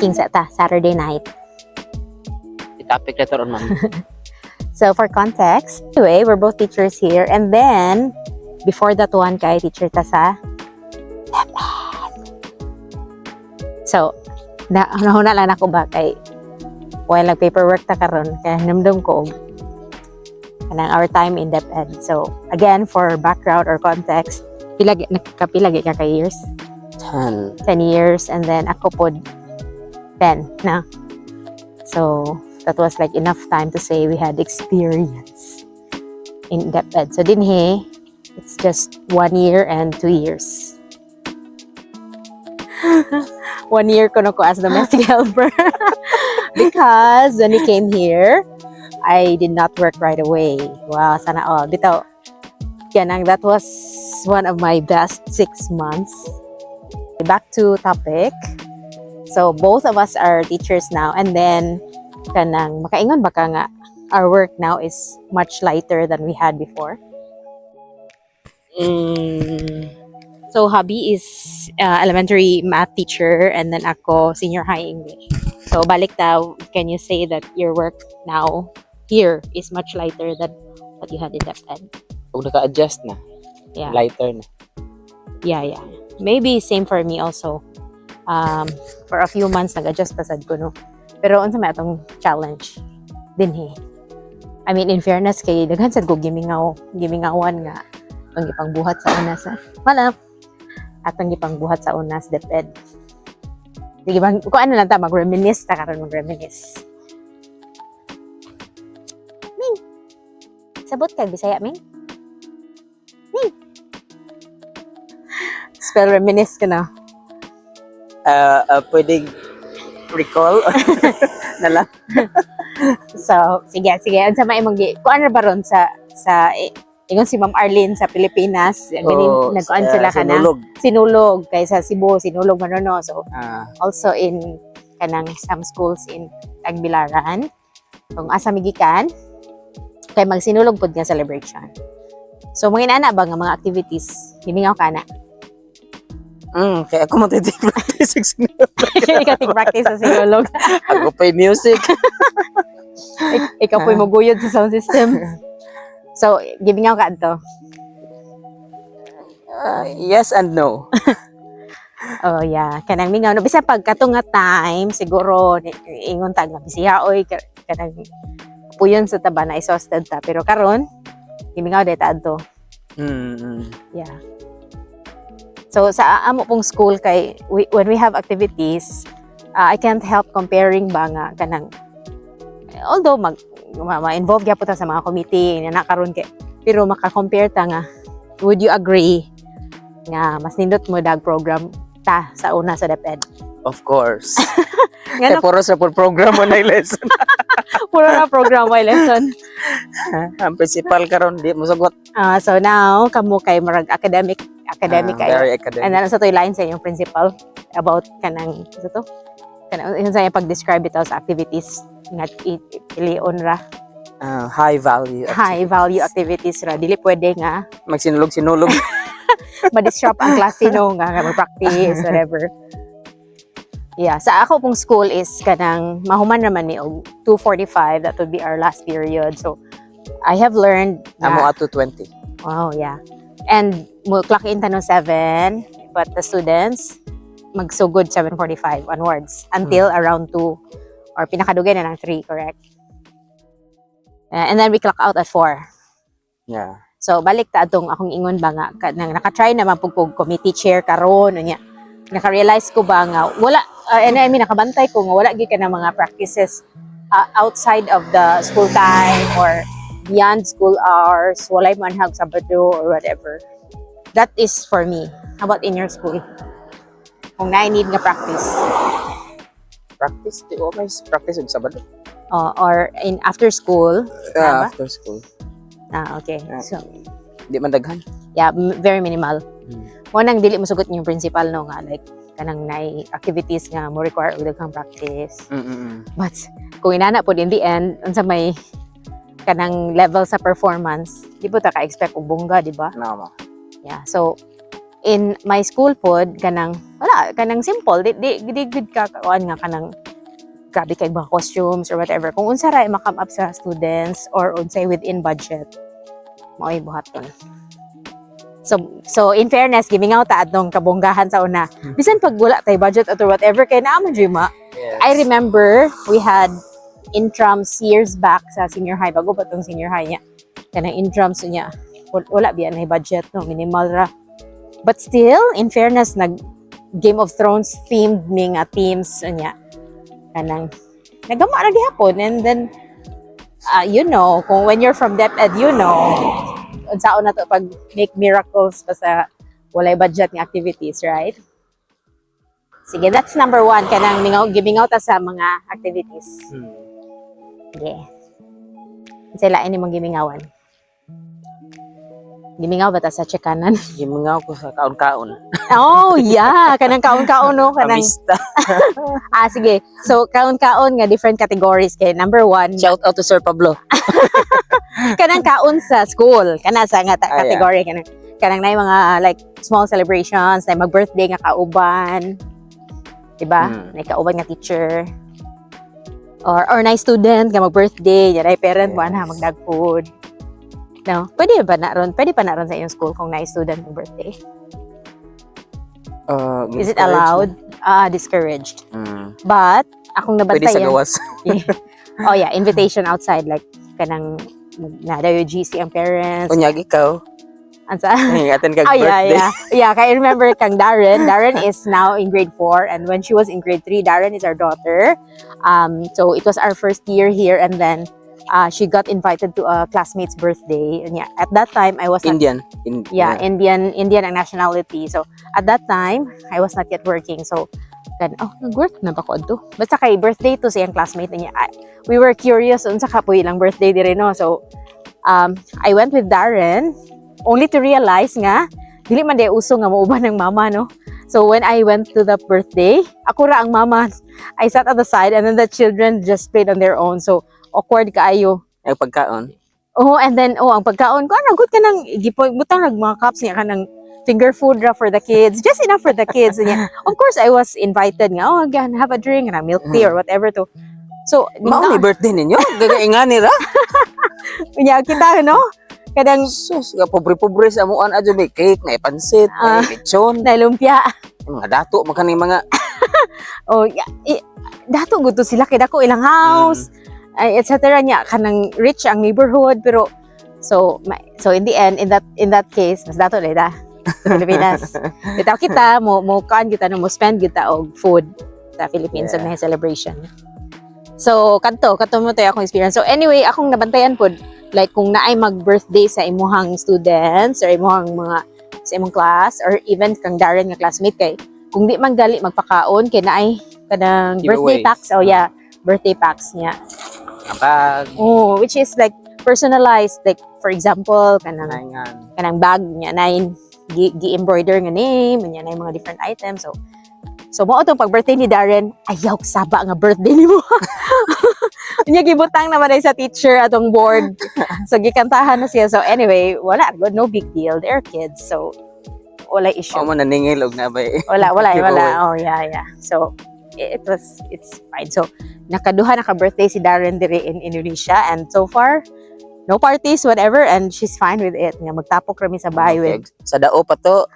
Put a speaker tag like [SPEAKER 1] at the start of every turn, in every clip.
[SPEAKER 1] working sa Saturday night.
[SPEAKER 2] Topic later on, ma'am.
[SPEAKER 1] So for context, anyway, we're both teachers here, and then before that one kay teacher ta sa DEPED. So nahuna lang ako ba kay while nag-paperwork ta karon kaya namdam ko kanang our time in DEPED. So again, for background or context, nakapila ka ka years? 10 years, and then ako pod 10 na. So that was like enough time to say we had experience in DEPED. So dinhi, it's just 1 year and 2 years. 1 year ko na ko as domestic helper. Because when we came here, I did not work right away. Wow, sana all. Bitaw, ganang, that was one of my best 6 months. Back to topic. So both of us are teachers now, and then kanang makaingon baka nga our work now is much lighter than we had before. So hubby is elementary math teacher, and then ako senior high English. So balik daw, can you say that your work now here is much lighter than what you had in DEPED?
[SPEAKER 2] Kung naka-adjust na,
[SPEAKER 1] Yeah.
[SPEAKER 2] lighter na.
[SPEAKER 1] Yeah. Maybe same for me also. For a few months nag-adjust pa sad ko, no. Pero unsa may atong challenge dinhi. I mean, in fairness kay daghan sad ko gimingawan nga atong gipangbuhat sa unas. Atong gipangbuhat sa unas DEPED. Sige bang kung ano lang ta mag-reminisce ta karon mag-reminisce. Ming. Sabot kag Bisaya, Ming? Ming. Spell reminisce ka na.
[SPEAKER 2] Pwedeng recall na lang.
[SPEAKER 1] So, sige. Unsa may imong kung ano ba ron sa ingon si Ma'am Arlene sa Pilipinas, nagkuan sila kana sinulog kaysa Cebu, sinulog manono. So, also in kanang some schools in Tagbilaran, kung asa migikan kay magsinulog pud nga celebration. So, mga inana ba nga mga activities himingaw kana?
[SPEAKER 2] Kaya ako matiti-practice sa sinulog.
[SPEAKER 1] Ikaw practice sa sinulog.
[SPEAKER 2] Ako pa yung music.
[SPEAKER 1] Ikaw po'y maguyod sa sound system. So, gibingaw ka ato?
[SPEAKER 2] Yes and no.
[SPEAKER 1] Oh, yeah. Kanang mingaw. No, bisa pag katunga time, siguro, ingon tag, bisiya, oy, kanang puyon sa taba na exhausted ta. Pero karon, gibingaw deta ato. Yeah. So sa amo pong school kay when we have activities, I can't help comparing ba nga kanang although ma-involve gyapon ta sa mga committee na nakaron kay pero maka-compare ta nga, would you agree nga mas nindot mo dag program ta sa una sa DEPED?
[SPEAKER 2] Of course.
[SPEAKER 1] Nga
[SPEAKER 2] puro sa program mo na lesson.
[SPEAKER 1] Puro na program may lesson.
[SPEAKER 2] Ang principal karon di mo sagot.
[SPEAKER 1] So now kamo kay marag academic kayo.
[SPEAKER 2] Very academic.
[SPEAKER 1] And then sa toy line sa inyong principal about kanang to kanang sa pag-describe ito sa activities nga ilion ra.
[SPEAKER 2] High value
[SPEAKER 1] activities ra, dili pwede nga
[SPEAKER 2] magsinulog
[SPEAKER 1] ma-disrupt ang klase no nga mag-practice whatever. Yeah, sa ako pong school is kanang mahuman naman ni 2:45, that would be our last period. So I have learned
[SPEAKER 2] amo at 2:20.
[SPEAKER 1] Wow, yeah. And mo clock in tanong 7, but the students magsugod 7:45 onwards until around 2 or pinakadugay na ng 3, correct? And then we clock out at 4.
[SPEAKER 2] Yeah.
[SPEAKER 1] So balik ta atong akong ingon ba nga naka-try naman pug committee chair karon unya. Naka-realize ko ba nga wala and I mean nakabantay ko nga wala gyud ka na mga practices outside of the school time or beyond school hours, walay manhag Sabado or whatever. That is for me. How about in your school? Kung na-need nga practice.
[SPEAKER 2] Practice? Di ko may practice yung Sabado.
[SPEAKER 1] Or in after school?
[SPEAKER 2] After school.
[SPEAKER 1] Okay. So,
[SPEAKER 2] di man daghan?
[SPEAKER 1] Yeah, very minimal. Nang dili mo sugot yung principal no nga like kanang nay activities nga mo require og daghang practice. But kung inana po in the end unsa may kanang level sa performance, di po ta ka-expect og bongga, di ba?
[SPEAKER 2] No.
[SPEAKER 1] Yeah, so in my school pod kanang wala kanang simple di good ka kuan nga kanang grabe kay mga costumes or whatever kung unsa ra ma-come up sa students or unsay within budget mao'y buhaton. So in fairness giving out ta adtong kabonggahan sa una bisan pag wala tay budget or whatever kay naa man ma.
[SPEAKER 2] Yes.
[SPEAKER 1] I remember we had intrams years back sa senior high bago pa tong senior high niya kanang intrams niya wala biya na budget no minimal ra. But still, in fairness, Game of Thrones themed ning teams niya. Kanang nagama ra gihapon and then you know, kung when you're from DEPED, you know, unsaon na to pag make miracles pa sa walay budget ng activities, right? Sige, that's number 1 kanang giving out sa mga activities. Okay. Sila ini mong gimingawan. Gimingaw ba ta sa chikanan?
[SPEAKER 2] Gimingaw ko sa kaon-kaon.
[SPEAKER 1] Oh, yeah. Kanang kaon-kaon, no? Kanang...
[SPEAKER 2] Amista.
[SPEAKER 1] Sige. So, kaon-kaon nga different categories. Kay number 1.
[SPEAKER 2] Shout out to Sir Pablo.
[SPEAKER 1] Kanang kaon sa school. Kana sa nga category. Yeah. Kanang na mga like small celebrations, na mag-birthday nga kauban. Diba? Na kauban nga teacher. Or na student nga mag-birthday. Yan ay parent mo na magdag-food. No, pwede pa na ron sa inyong school kung na-student ng birthday? Is it allowed? Discouraged. But, akong nabantayan.
[SPEAKER 2] Pwede sa gawas.
[SPEAKER 1] Oh yeah, invitation outside. Like, kanang nadayo GC ang parents.
[SPEAKER 2] Unyag ikaw.
[SPEAKER 1] Ansa?
[SPEAKER 2] Atin kag birthday.
[SPEAKER 1] Yeah, kaya remember kang Darren. Darren is now in grade 4 and when she was in grade 3, Darren is our daughter. So, it was our first year here and then she got invited to a classmate's birthday. And yeah, at that time I was
[SPEAKER 2] Indian.
[SPEAKER 1] Indian ang nationality. So at that time I was not yet working. So nag-work na ba ko adto? Basta kay birthday to siyang classmate niya. We were curious unsa kapoy ilang birthday dire no. So I went with Darren only to realize nga dili man day uso nga mauban ng mama no. So when I went to the birthday, ako ra ang mama. I sat at the side and then the children just played on their own. So awkward kaayo.
[SPEAKER 2] Ay pagkaon.
[SPEAKER 1] Oh, and then ang pagkaon ko good ka nang gibutang mga cups niya kanang finger food ra for the kids. Just enough for the kids niya. Of course, I was invited nga, again, have a drink and a milk tea or whatever to. So,
[SPEAKER 2] mao ni birthday ninyo. Gagaingani ra.
[SPEAKER 1] Unya kita no. Kadang
[SPEAKER 2] sus ga pobre-pobre sa amuan adyo may cake, may pansit, may lechon,
[SPEAKER 1] na lumpia.
[SPEAKER 2] Mga dato man kani mga
[SPEAKER 1] dato gusto sila kay dako ilang house. Etc. niya kanang rich ang neighborhood pero so in the end in that case mas dato leda sa Pilipinas bitaw kita mo kan kita no mo spend kita og food sa Philippines na celebration so kanto mo tayo akong experience so anyway akong nabantayan pod like kung naay mag-birthday sa imuhang students or imuhang mga sa imong class or even kang Darren nga classmate kay kung di man gali magpakaon kay naay kanang birthday packs birthday packs niya. Which is like personalized like for example kanang bag niya na gi-embroider nga name niya na mga different items so mo atong pag-birthday ni Darren ayaw saba nga birthday nimo niya gibutang naman ay sa teacher atong board so gikantahan na siya so anyway wala no big deal they're kids so wala issue
[SPEAKER 2] mo naningil og nabay
[SPEAKER 1] wala oh yeah so it's fine so nakaduha birthday si Darren dire in Indonesia and so far no parties whatever and she's fine with it nga magtapok kami sa bahay with
[SPEAKER 2] sa dao pa to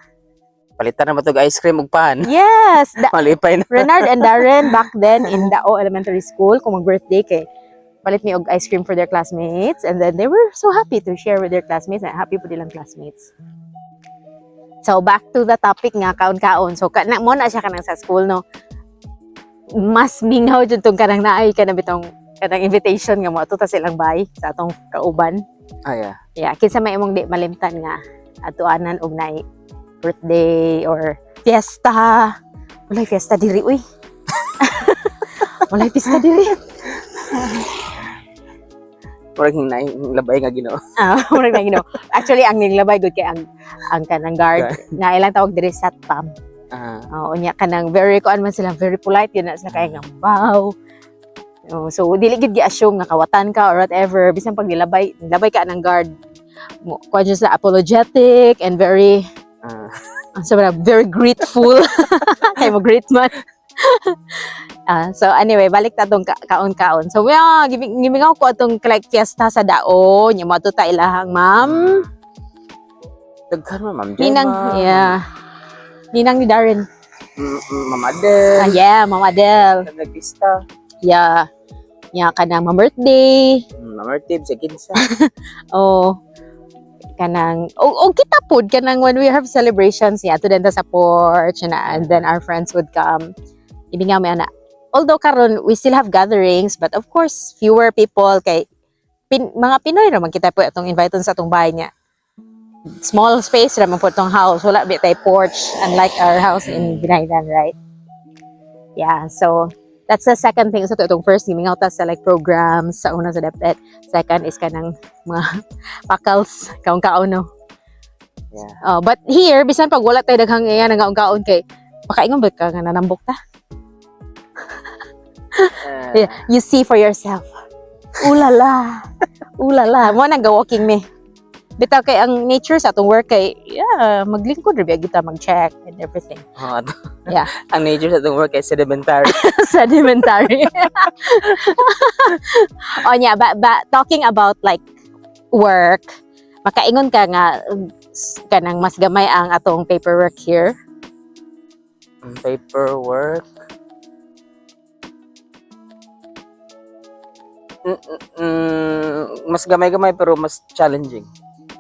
[SPEAKER 2] palitan na matog ice cream ug pan
[SPEAKER 1] yes
[SPEAKER 2] malipay na
[SPEAKER 1] Renard and Darren back then in Dao Elementary School kung mag-birthday kay palit mi og ice cream for their classmates and then they were so happy to share with their classmates and happy po nilang classmates so back to the topic nga kaon-kaon so mo na siya kanang sa school no mas mingaw jud tong kanang naay ka na bitong kanang invitation nga mo ato ta silang bay sa atong kauban. Yeah, kinsa may imong di malimtan nga atuanan og naay birthday or fiesta. Walay fiesta diri uy. Walay fiesta diri.
[SPEAKER 2] Murag labay nga Ginoo.
[SPEAKER 1] Murag nga Ginoo. Actually ang niglabay gud kay ang kanang guard nga ilang tawag diri satpam. Unya kanang very kuan man sila very polite yun na sila kay nga wow so dili gid gi-assume nga kawatan ka or whatever bisan pag labay ka ng guard kuan sila apologetic and very So very grateful. Kay mo great man. So anyway, balik ta tong kaon-kaon. So gimingaw ko atong like fiesta sa daon, yung mga tuta ilahang ma'am.
[SPEAKER 2] Daghan mo, Ma'am
[SPEAKER 1] Ninang,
[SPEAKER 2] Gemma.
[SPEAKER 1] yeah. Ninang ni Darren.
[SPEAKER 2] Ma'am Adel.
[SPEAKER 1] Yeah, Ma'am Adel.
[SPEAKER 2] Nagpista.
[SPEAKER 1] Yeah. Yeah, kanang ma-birthday.
[SPEAKER 2] Ma'am Artib, sa kinsa.
[SPEAKER 1] Oh. Kanang kita pud kanang when we have celebrations niya to sa porch and then our friends would come. Ibingaw mi ana. Although karon we still have gatherings, but of course fewer people kay mga Pinoy ra man kita po atong invite sa atong bahay niya. Small space ra man po atong house, wala bi tay porch unlike our house in Binaydan, right? Yeah, so that's the second thing. So itong first gimingaw ta sa like programs sa una sa DepEd. Second is kanang mga pakals kaon-kaon no.
[SPEAKER 2] Yeah.
[SPEAKER 1] But here bisan pag wala tay daghang iya nga kaon kay pakaingon ba ka nga nanambok ta? Yeah, you see for yourself. Ulala. Ulala. Mo nang walking me. Bitaw kay ang nature sa atong work kay maglingkod ra kita mag-check and everything. Yeah.
[SPEAKER 2] Ang nature sa itong work ay sedimentary.
[SPEAKER 1] Sedimentary. Yeah, but talking about like work, makaingon ka nga kanang mas gamay ang atong paperwork here.
[SPEAKER 2] Paperwork. Mas gamay-gamay pero mas challenging.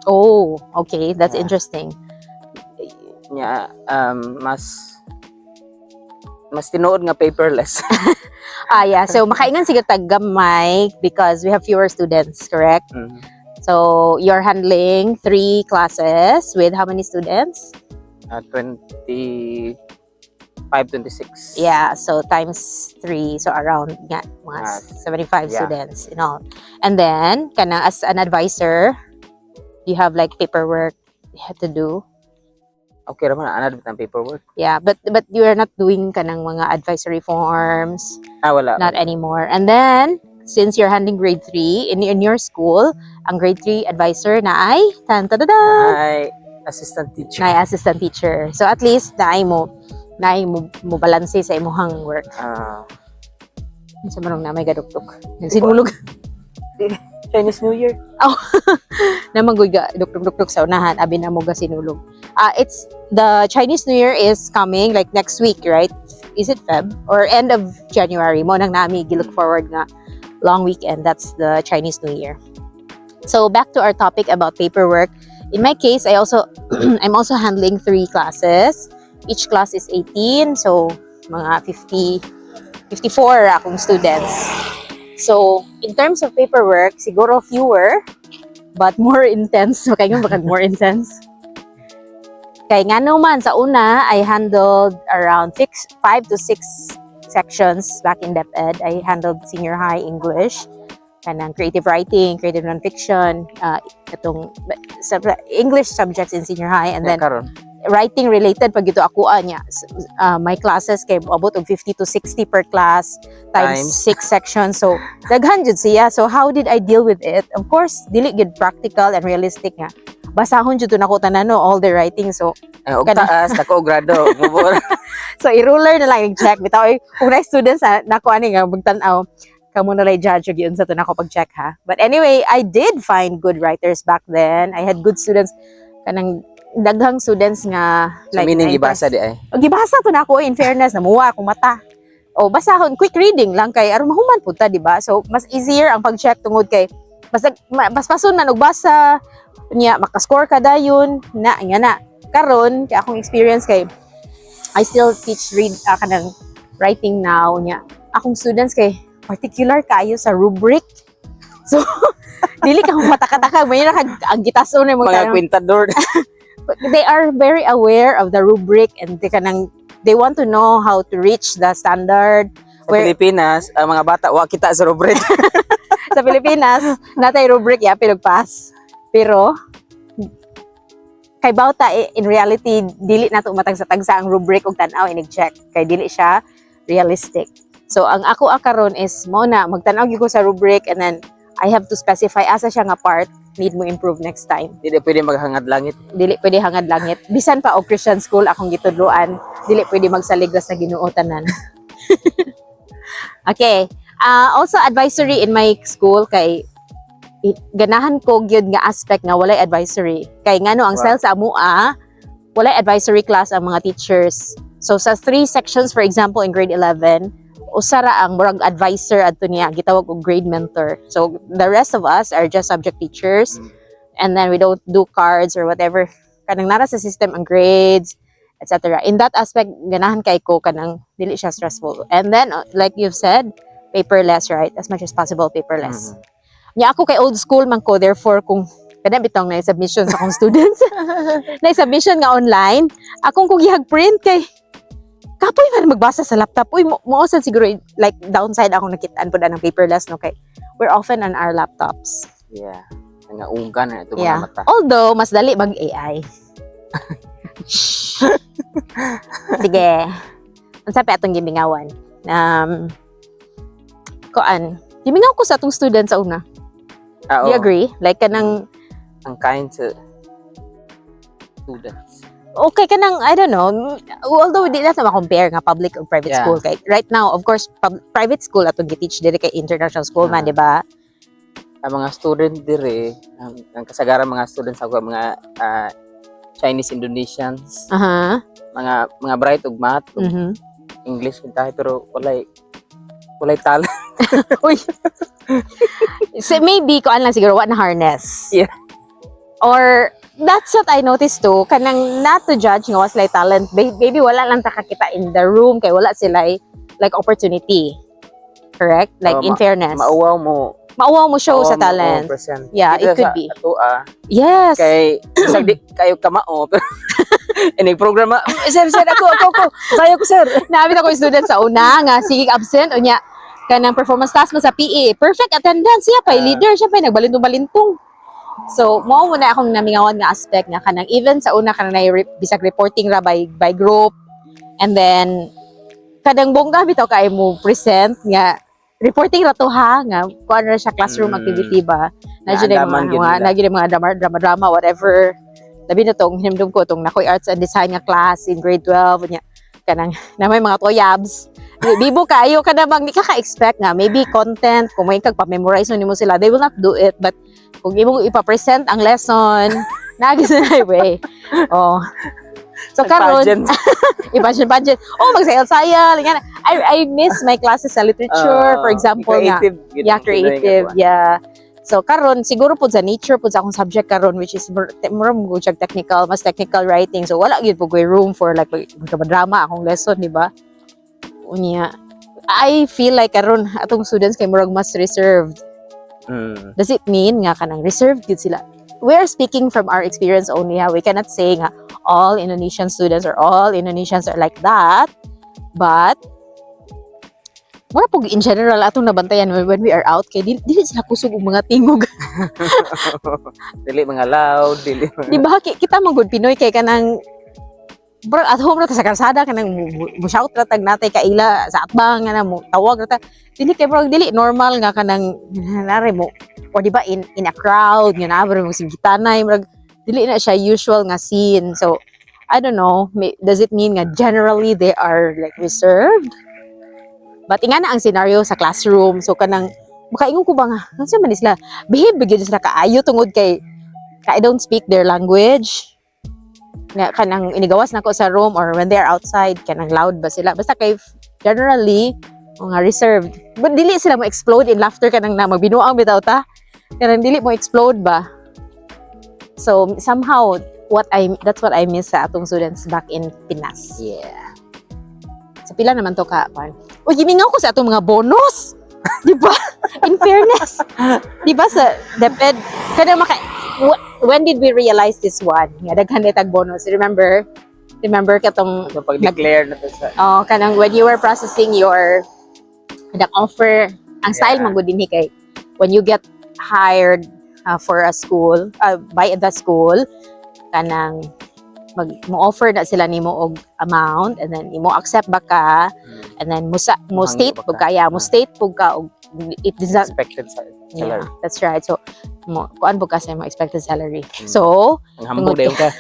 [SPEAKER 1] Oh, okay, that's
[SPEAKER 2] Yeah.
[SPEAKER 1] interesting.
[SPEAKER 2] Yeah, mas tinuod nga paperless.
[SPEAKER 1] Yeah, so makaingon siguro tag gamay because we have fewer students, correct?
[SPEAKER 2] Mhm.
[SPEAKER 1] So you're handling 3 classes with how many students?
[SPEAKER 2] 25, 26.
[SPEAKER 1] Yeah, so times 3, so around nga mga 75
[SPEAKER 2] yeah.
[SPEAKER 1] students in all. And then kanang as an advisor, you have like paperwork you have to do.
[SPEAKER 2] Okay raman, anad bitang paperwork.
[SPEAKER 1] Yeah, but you are not doing kanang mga advisory forms,
[SPEAKER 2] Wala.
[SPEAKER 1] not anymore. And then since you're handling grade 3 in your school, ang grade 3 advisor na ay
[SPEAKER 2] Ay, assistant teacher.
[SPEAKER 1] na assistant teacher. So at least naay mo balanse sa imuhang work. Sa manong na may gaduktok. Nagsinulog.
[SPEAKER 2] Chinese New Year.
[SPEAKER 1] Naman guy duktok sa unahan abi na mo ga sinulog. It's the Chinese New Year is coming like next week, right? Is it Feb or end of January? Mo nang nami gilook forward nga long weekend. That's the Chinese New Year. So back to our topic about paperwork. In my case, I'm also handling 3 classes. Each class is 18, so mga 54 akong students. So, in terms of paperwork, siguro fewer, but more intense. Makaingon ba kag more intense? Kay nga naman, sa una, I handled around 5 to 6 sections back in DepEd. I handled senior high English, kanang creative writing, creative nonfiction, itong English subjects in senior high, and then
[SPEAKER 2] karon.
[SPEAKER 1] writing related pag ito akuan niya. My classes kay abot og 50 to 60 per class times 6 sections. So daghan jud siya. So how did I deal with it? Of course, dili gid practical and realistic nga. Basahon jud nako tanan no all the writing. So
[SPEAKER 2] Og taas, nako og grado.
[SPEAKER 1] so i-ruler na lang i-check bitaw kung na students nako ani nga magtan-aw kamo na lay judge og yun sa to nako pag-check ha. But anyway, I did find good writers back then. I had good students kanang daghang students nga
[SPEAKER 2] So, meaning gibasa di ay.
[SPEAKER 1] Gibasa to nako in fairness namuwa akong mata. O basahon quick reading lang kay aron mahuman pud ta di ba? So mas easier ang pag-check tungod kay mas pason man og basa nya makascore ka dayon na nga na. Karon kay akong experience kay I still teach kanang writing now nya. Akong students kay particular kayo sa rubric. So dili ka matakataka may ang gitason mo
[SPEAKER 2] Mga kwintador.
[SPEAKER 1] But they are very aware of the rubric and they want to know how to reach the standard.
[SPEAKER 2] Sa Pilipinas, ang mga bata wa kita sa rubric.
[SPEAKER 1] Sa Pilipinas, natay rubric pinagpass. Pero kay bawta in reality dili nato matagsa-tagsa ang rubric og tan-aw inig-check kay dili siya realistic. So ang ako karon is mo na magtan-aw gyud ko sa rubric and then I have to specify asa siya nga part need mo improve next time.
[SPEAKER 2] Dili pwede maghangad langit.
[SPEAKER 1] Dili pwede hangad langit. Bisan pa og Christian school akong gitudloan, dili pwede magsaligras sa Ginoo tanan. Okay. Also advisory in my school kay ganahan ko gyud nga aspect nga walay advisory. Kay ngano ang style sa amua, walay advisory class ang mga teachers. So sa 3 sections for example in grade 11, usara ang murag advisor adto niya gitawag og grade mentor. So the rest of us are just subject teachers and then we don't do cards or whatever. Kanang nara sa system ang grades, etc. In that aspect ganahan kay ko kanang dili siya stressful. And then like you've said, paperless, right? As much as possible paperless. Nya ako kay old school man ko, therefore kung kada bitong na submission sa akong students na submission nga online, akong kung gihag print kay kapoy man magbasa sa laptop. Uy, mo siguro like downside akong nakitaan po ng paperless no kay we're often on our laptops.
[SPEAKER 2] Yeah. Nga unggan na ito
[SPEAKER 1] Yeah.
[SPEAKER 2] mga mata.
[SPEAKER 1] Although mas dali mag AI. Sige. Unsa pa atong gimingawan? Koan. Gimingaw ko sa atong students sa una. Do you agree? Like kanang
[SPEAKER 2] ang kind sa students.
[SPEAKER 1] okay ka nang, I don't know, although di natin ma-compare nga public o private school. Kay, right now, of course, private school atong giteach dili kay international school man, di ba?
[SPEAKER 2] Ang mga student dire, ang kasagaran mga students ako, mga Chinese Indonesians, mga bright ug math, ug English ug tayo, pero walay talent.
[SPEAKER 1] Uy. So maybe ko lang siguro what na harness.
[SPEAKER 2] Yeah.
[SPEAKER 1] Or that's what I noticed too. Kanang not to judge nga was like talent. Maybe wala lang takakita in the room kay wala sila like opportunity. Correct? Like in fairness.
[SPEAKER 2] Mauwaw mo
[SPEAKER 1] show sa talent. Yeah, it could be. Yes.
[SPEAKER 2] Kay isang di kayo kamao. Ini programa. Sir, ako. Sayo ko, sir.
[SPEAKER 1] Naabit ako yung student sa una nga sige absent o nya kanang performance task mo sa PE. Perfect attendance siya pa leader siya pa nagbalintong-balintong. So, mo muna akong namingawan nga aspect nga kanang even sa una kanang bisag reporting ra by group and then kadang bongga bitaw kay mo present nga reporting ra to ha nga kuan ra siya classroom activity ba na mga drama whatever labi na tong hinimdum ko tong nakoy arts and design nga class in grade 12 nya kanang na may mga toyabs bibo kayo kada bang di ka expect nga maybe content kung may kagpa-memorize nimo sila they will not do it but kung imong ipa-present ang lesson nagis na way so karon pageant magsayal I miss my classes sa literature for example
[SPEAKER 2] creative,
[SPEAKER 1] nga creative so karon siguro pud sa nature pud sa akong subject karon which is more technical mas technical writing so wala gyud pud room for like drama akong lesson di ba unya I feel like karon atong students kay murag mas reserved. Does it mean nga kanang reserved gid sila? We are speaking from our experience only ha. We cannot say nga all Indonesian students or all Indonesians are like that. But mura pug in general atong nabantayan when we are out kay dili sila kusog og mga tingog.
[SPEAKER 2] Dili mga loud, dili.
[SPEAKER 1] Di ba kita man good Pinoy kay kanang bro at home ra ta sa kalsada kanang mo shout ra tag natay kaila sa atbang nga mo tawag ra ta dili kay bro dili normal nga kanang nare mo o di ba in a crowd nga nabro mo sigitanay murag dili na siya usual nga scene so I don't know does it mean nga generally they are like reserved but ingana ang scenario sa classroom so kanang makaingon ko ba nga unsa man sila behave gyud sila kaayo tungod kay I don't speak their language nga kanang inigawas nako sa room or when they are outside kanang loud ba sila basta kay generally mga reserved but dili sila mo explode in laughter kanang na magbinuang bitaw ta kanang dili mo explode ba so somehow that's what I miss sa atong students back in Pinas sa pila naman to ka pan uy gimingaw ko sa atong mga bonus di ba in fairness di ba sa DEPED kanang when did we realize this one? Nga daghan tag bonus. Remember katong
[SPEAKER 2] pag-declare na to sa
[SPEAKER 1] kanang when you were processing your offer, ang style man gud dinhi kay when you get hired for a school, by the school, kanang mo offer na sila nimo og amount and then imo accept ba ka and then mo state pug ka og it is not
[SPEAKER 2] expected sa salary.
[SPEAKER 1] Yeah, that's right. So, kuan po kasi mo expected salary. So,
[SPEAKER 2] Ang hambog dayon ka.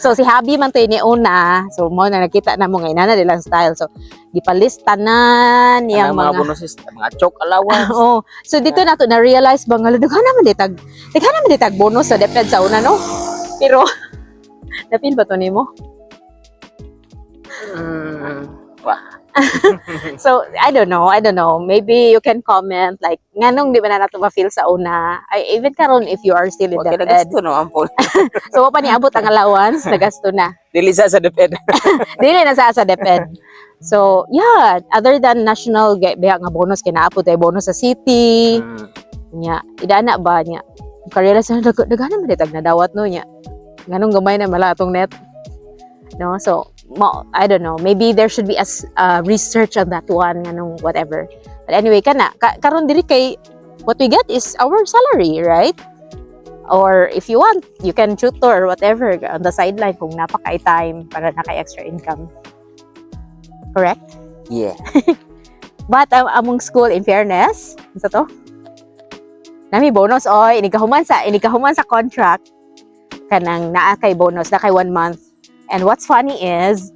[SPEAKER 1] so si Habi man to ni una. So mo na nakita na mo ngayon na nilang style. So gipalistanan yang
[SPEAKER 2] Ang mga
[SPEAKER 1] mga
[SPEAKER 2] bonuses, mga choke allowance.
[SPEAKER 1] oh. So dito na to na realize bang daghan naman ditag bonus sa DEPED sa una no. Pero na-feel ba to nimo?
[SPEAKER 2] Wah.
[SPEAKER 1] So I don't know. Maybe you can comment like nganong di ba na nato ma-feel sa una? I even karon if you are still in
[SPEAKER 2] Okay,
[SPEAKER 1] DEPED.
[SPEAKER 2] nagasto no ampol.
[SPEAKER 1] So wa pa niabot ang allowance, nagasto na.
[SPEAKER 2] Dili sa DEPED.
[SPEAKER 1] Dili na sa DEPED. So, yeah, other than national biya nga bonus kinaapod ay bonus sa city. Nya, idana ba nya? Karela sa daghan man ditag nadawat no nya. Nganong gamay na mala atong net. No, so I don't know. Maybe there should be a research on that one nganong whatever. But anyway, karon diri kay what we get is our salary, right? Or if you want, you can tutor or whatever on the sideline kung napaka time para naka-extra income. Correct?
[SPEAKER 2] Yeah.
[SPEAKER 1] But among school, in fairness, sa to? Nami bonus oy, inikahuman sa contract kanang naa kay bonus na kay 1 month. And what's funny is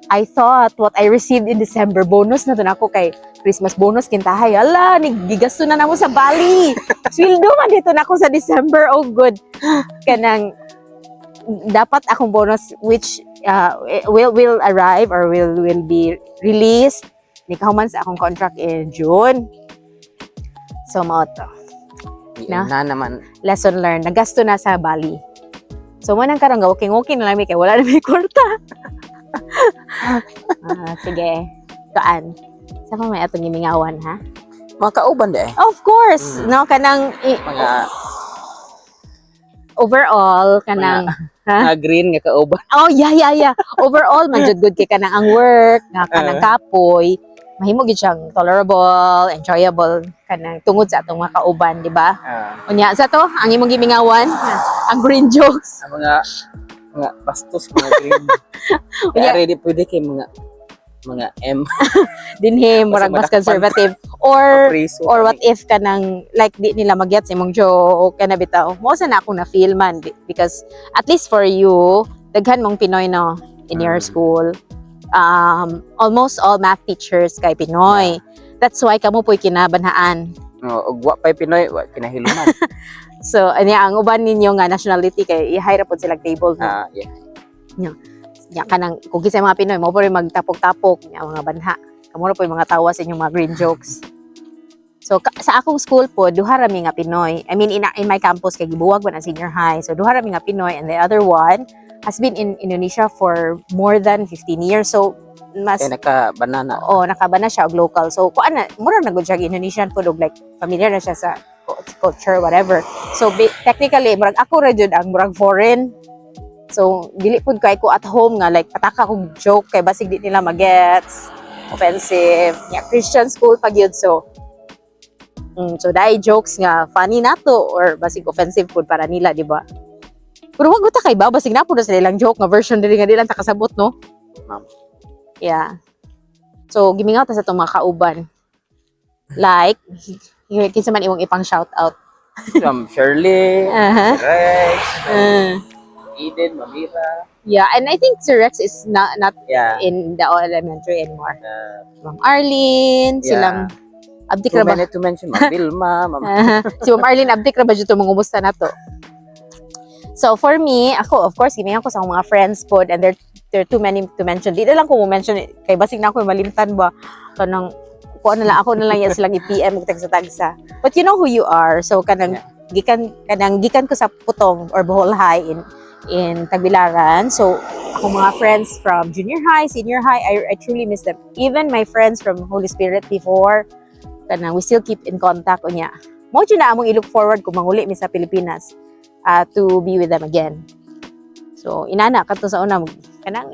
[SPEAKER 1] I thought what I received in December bonus na to nako kay Christmas bonus kintahay. Ala, gigasto na namo sa Bali. Sweldo man dito nako sa December. Oh good. Kanang dapat akong bonus which will arrive or will be released nikahuman sa akong contract in June. So mao to.
[SPEAKER 2] Na naman.
[SPEAKER 1] Lesson learned. Nagasto na sa Bali. So mo nang karang walking na lang kay wala na may kwarta. Sige. Kaan. Sa pa may atong gimingawan ha?
[SPEAKER 2] Mga kauban de.
[SPEAKER 1] Of course. No kanang
[SPEAKER 2] Mga
[SPEAKER 1] overall kanang
[SPEAKER 2] mga green nga kauban.
[SPEAKER 1] oh yeah. Overall man jud good kay kanang ang work nga kanang kapoy mahimo gid siyang tolerable, enjoyable kanang tungod sa atong mga kauban, di ba? Unya sa to, ang imong gimingawan, ang green jokes.
[SPEAKER 2] Ang mga bastos mga green. Kaya ready pwede kay mga M.
[SPEAKER 1] Dinhi murag mas conservative or what if kanang like di nila magyat sa imong joke kana bitaw. Mo sa na ako na feel man because at least for you, daghan mong Pinoy no in your school. Almost all math teachers kay Pinoy. That's why kamo po'y kinabanhaan.
[SPEAKER 2] Ug wa pay Pinoy, wa kinahiluman.
[SPEAKER 1] So, anya ang uban ninyo nga nationality kay i-hire pod sila table no.
[SPEAKER 2] Yeah.
[SPEAKER 1] Nya kanang kung kinsa mga Pinoy mo po'y magtapok-tapok nya mga banha. Kamo ra po'y mga tawa sa inyong mga green jokes. So sa akong school po duha ra mi nga Pinoy. I mean in my campus kay gibuwag man ang senior high. So duha ra mi nga Pinoy and the other one has been in Indonesia for more than 15 years. So, mas...
[SPEAKER 2] naka-banana.
[SPEAKER 1] Oo, nakabana siya og local. So, kuan na, mura na gud siya Indonesian food og like, familiar na siya sa culture, whatever. So, technically, murag ako ra jud ang murag foreign. So, dili pud kay ko at home nga, like, pataka kong joke kay basig di nila magets. Offensive. Yeah, Christian school pag yun. So, dahil jokes nga, funny na to or basig offensive food para nila, di ba? Pero wag uta kay ba basig na po na sa ilang joke nga version dili nga dilang takasabot no.
[SPEAKER 2] Ma'am.
[SPEAKER 1] Yeah. So gimingaw ta sa tong mga kauban. Like kinsa man imong ipang shout out.
[SPEAKER 2] Shirley, Rex, Eden, Mamira.
[SPEAKER 1] Yeah, and I think Sir Rex is not in the elementary anymore. Ma'am Arlene, silang abdik ra ba?
[SPEAKER 2] To mention Ma'am Vilma,
[SPEAKER 1] Si Ma'am Arlene abdik ra ba jud mangumusta na to? So for me, ako of course gimingan ko sa akong mga friends pod and there are too many to mention. Di na lang ko mo mention kay basig na ako malimtan ba kanang ako na lang yan silang i-PM og tagsa-tagsa. But you know who you are. So kanang gikan ko sa Putong or Bohol High in Tagbilaran. So akong mga friends from junior high, senior high, I truly miss them. Even my friends from Holy Spirit before, kanang we still keep in contact unya. Mo jud na among i-look forward kung manguli mi sa Pilipinas. To be with them again. So, inana kato sa una kanang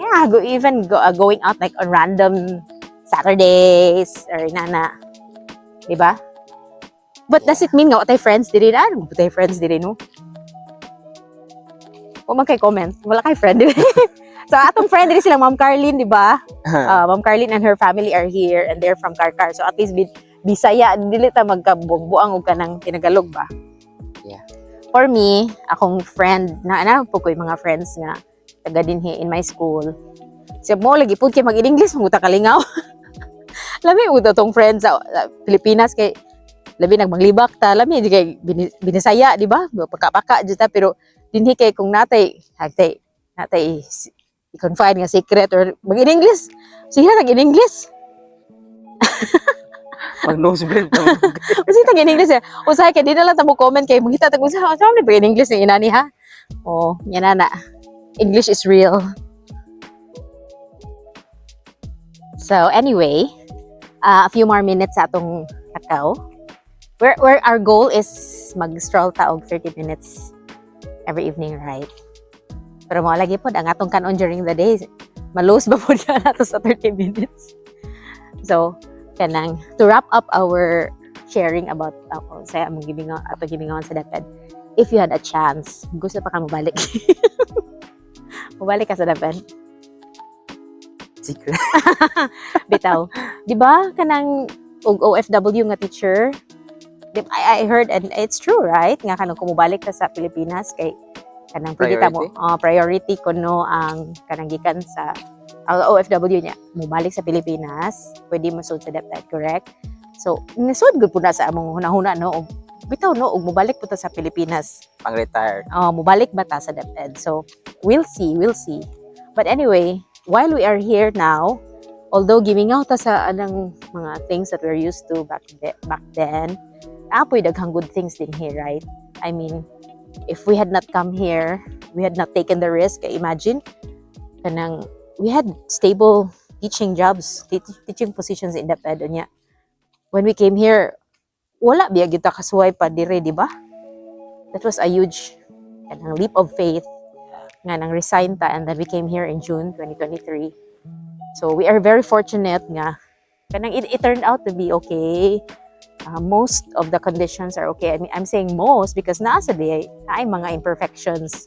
[SPEAKER 1] going out like on random Saturdays or inana. Diba? But does it mean nga watay friends diri na? Watay friends diri no? O man kay comment, wala kay friend diri. So, atong friend diri sila Ma'am Carlin, di ba? Ma'am Carlin and her family are here and they're from Karkar. So, at least Bisaya, dili ta magkabuang og kanang tinagalog ba?
[SPEAKER 2] Yeah.
[SPEAKER 1] For me, akong friend, na po ko'y mga friends nga, taga dinhi in my school. Siya mo, lagi po kay mag-English, manguta kalingaw. Lami, uto tong friends sa Pilipinas, kay labi nagmanglibak ta, lami, di kay binisaya, di ba? Pagkapaka, dito, pero dinhi kay kung natay i-confine nga secret or mag-English. Sige na, nag-English.
[SPEAKER 2] Mag-nosebleed pa.
[SPEAKER 1] Kasi tag in English eh. Usahay kay di na lang ta mo comment kay mangita tag usa. Sa ni in English ni inani ha. Oh, yan na. English is real. So anyway, a few more minutes sa atong kakao. Where our goal is mag-stroll ta og 30 minutes every evening, right? Pero mo lagi pod ang atong kanon during the day. Malose ba pod ka nato sa 30 minutes? So, kanang to wrap up our sharing about sa among giving on sa DEPED. If you had a chance, gusto pa ka mabalik. Mabalik ka sa DEPED.
[SPEAKER 2] Secret.
[SPEAKER 1] Bitaw. Di ba kanang OFW nga teacher? I heard and it's true, right? Nga kanang kumubalik ka sa Pilipinas kay kanang pwede ta mo priority kuno ang kanang gikan sa OFW niya, mubalik sa Pilipinas, pwede masud sa DEPED, correct? So, nisud gud po na sa among hunahuna, no? Bitaw, no? Og mubalik po ta sa Pilipinas.
[SPEAKER 2] Pang-retired.
[SPEAKER 1] Mubalik ba ta sa DEPED? So, we'll see. But anyway, while we are here now, although giving out ta sa anang mga things that we're used to back then, apoy daghang good things din here, right? I mean, if we had not come here, we had not taken the risk, imagine, kanang we had stable teaching jobs, teaching positions in DEPED. When we came here, wala biya kita kasuway pa dire, di ba? That was a huge leap of faith nga nang resign ta, and then we came here in June 2023. So we are very fortunate nga kanang it turned out to be okay. Most of the conditions are okay. I mean, I'm saying most because naasa di ay mga imperfections.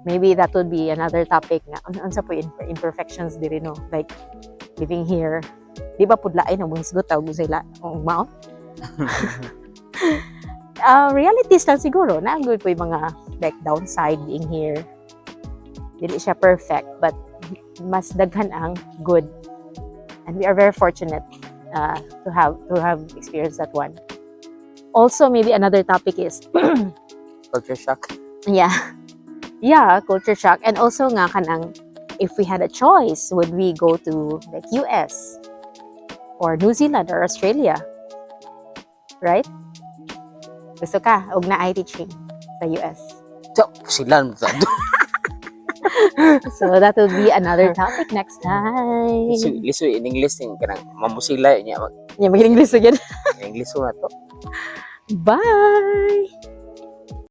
[SPEAKER 1] Maybe that would be another topic nga. Unsa po imperfections diri, no? Like, living here. Di ba pudlain ang mga isgot tawag sila ang mouth? Realities lang siguro. Naanggoy po yung mga like downside being here. Dili siya perfect, but mas daghan ang good. And we are very fortunate to have experienced that one. Also, maybe another topic is
[SPEAKER 2] Culture shock.
[SPEAKER 1] Yeah, culture shock. And also nga kanang, if we had a choice, would we go to like US or New Zealand or Australia? Right? Gusto ka? Og na teaching sa US.
[SPEAKER 2] So, sila.
[SPEAKER 1] So that will be another topic next time.
[SPEAKER 2] Liso in English yung kanang mamusila niya.
[SPEAKER 1] Yeah, mag-English again.
[SPEAKER 2] English na to.
[SPEAKER 1] Bye!